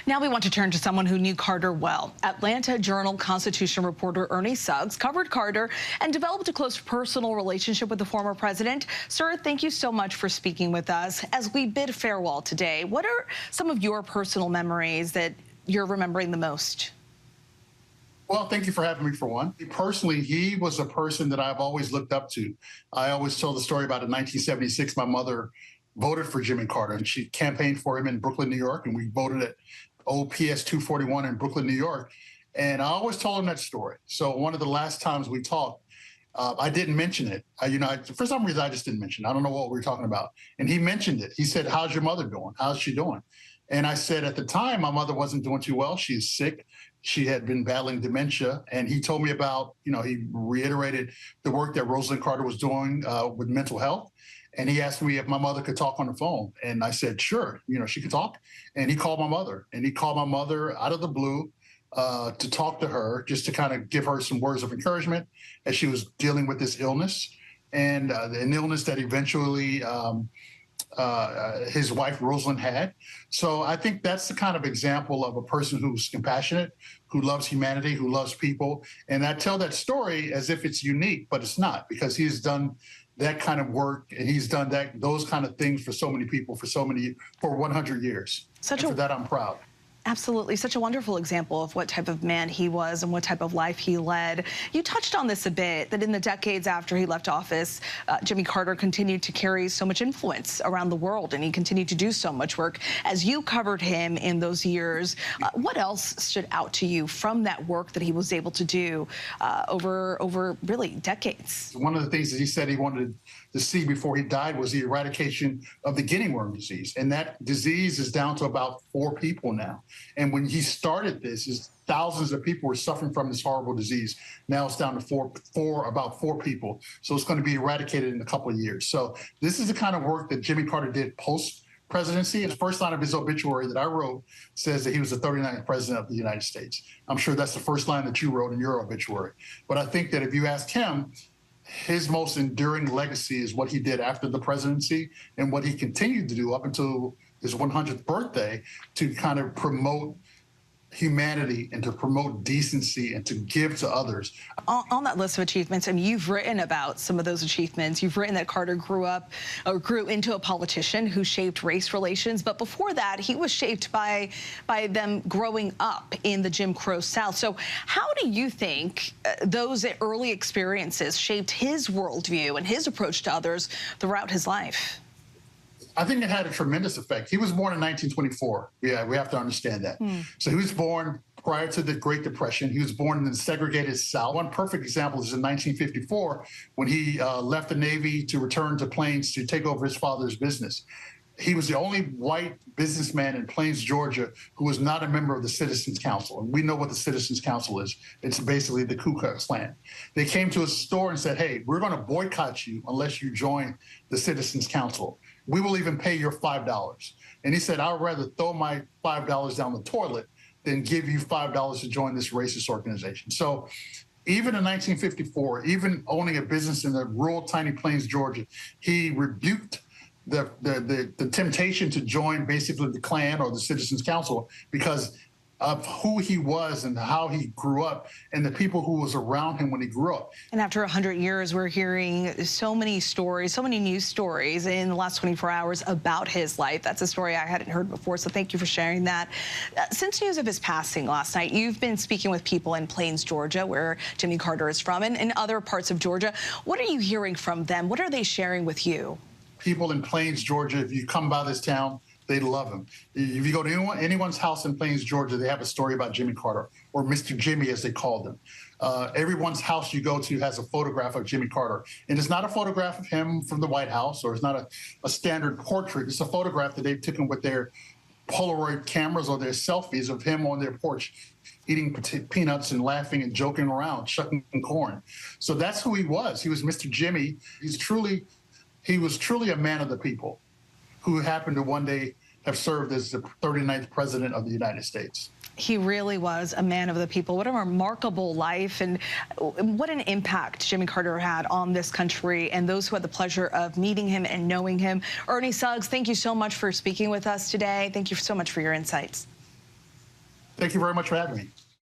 Now we want to turn to someone who knew Carter well. Atlanta Journal-Constitution reporter Ernie Suggs covered Carter and developed a close personal relationship with the former president. Sir, thank you so much for speaking with us. As we bid farewell today, what are some of your personal memories that you're remembering the most? Well, thank you for having me, for one. Personally, he was a person that I've always looked up to. I always tell the story about in 1976, my mother voted for Jimmy Carter, and she campaigned for him in Brooklyn, New York, and we voted at OPS 241 in Brooklyn, New York. And I always told him that story. So one of the last times we talked, I didn't mention it. For some reason, I just didn't mention it. I don't know what we were talking about. And he mentioned it. He said, "How's your mother doing? How's she doing?" And I said, at the time, my mother wasn't doing too well. She's sick. She had been battling dementia. And he told me about, he reiterated the work that Rosalynn Carter was doing with mental health. And he asked me if my mother could talk on the phone. And I said, sure, she could talk. And he called my mother. And he called my mother out of the blue to talk to her, just to kind of give her some words of encouragement as she was dealing with this illness. And an illness that eventually his wife, Rosalynn, had. So I think that's the kind of example of a person who's compassionate, who loves humanity, who loves people. And I tell that story as if it's unique, but it's not, because he's done that kind of work, and he's done those kind of things for so many people for 100 years. For that, I'm proud. Absolutely. Such a wonderful example of what type of man he was and what type of life he led. You touched on this a bit, that in the decades after he left office, Jimmy Carter continued to carry so much influence around the world, and he continued to do so much work. As you covered him in those years, what else stood out to you from that work that he was able to do over really decades? One of the things that he said he wanted to see before he died was the eradication of the guinea worm disease. And that disease is down to about 4 people now. And when he started this, thousands of people were suffering from this horrible disease. Now it's down to about 4 people. So it's going to be eradicated in a couple of years. So this is the kind of work that Jimmy Carter did post-presidency. And the first line of his obituary that I wrote says that he was the 39th president of the United States. I'm sure that's the first line that you wrote in your obituary. But I think that if you ask him, his most enduring legacy is what he did after the presidency and what he continued to do up until his 100th birthday, to kind of promote humanity and to promote decency and to give to others. On that list of achievements, and you've written about some of those achievements. You've written that Carter grew into a politician who shaped race relations, but before that, he was shaped by them growing up in the Jim Crow South. So how do you think those early experiences shaped his worldview and his approach to others throughout his life? I think it had a tremendous effect. He was born in 1924. Yeah, we have to understand that. So he was born prior to the Great Depression. He was born in the segregated South. One perfect example is in 1954, when he left the Navy to return to Plains to take over his father's business. He was the only white businessman in Plains, Georgia, who was not a member of the Citizens Council. And we know what the Citizens Council is. It's basically the Ku Klux Klan. They came to his store and said, "Hey, we're going to boycott you unless you join the Citizens Council. We will even pay your $5. And he said, "I'd rather throw my $5 down the toilet than give you $5 to join this racist organization." So even in 1954, even owning a business in the rural, tiny Plains, Georgia, he rebuked the temptation to join basically the Klan or the Citizens Council because of who he was and how he grew up and the people who was around him when he grew up. And after 100 years, we're hearing so many stories, so many news stories in the last 24 hours about his life. That's a story I hadn't heard before, so thank you for sharing that. Since news of his passing last night, you've been speaking with people in Plains, Georgia, where Jimmy Carter is from, and in other parts of Georgia. What are you hearing from them? What are they sharing with you? People in Plains, Georgia, if you come by this town, they love him. If you go to anyone's house in Plains, Georgia, they have a story about Jimmy Carter, or Mr. Jimmy, as they called him. Everyone's house you go to has a photograph of Jimmy Carter. And it's not a photograph of him from the White House, or it's not a standard portrait. It's a photograph that they've taken with their Polaroid cameras or their selfies of him on their porch, eating peanuts and laughing and joking around, shucking corn. So that's who he was. He was Mr. Jimmy. He was truly a man of the people who happened to one day have served as the 39th president of the United States. He really was a man of the people. What a remarkable life, and what an impact Jimmy Carter had on this country and those who had the pleasure of meeting him and knowing him. Ernie Suggs, thank you so much for speaking with us today. Thank you so much for your insights. Thank you very much for having me.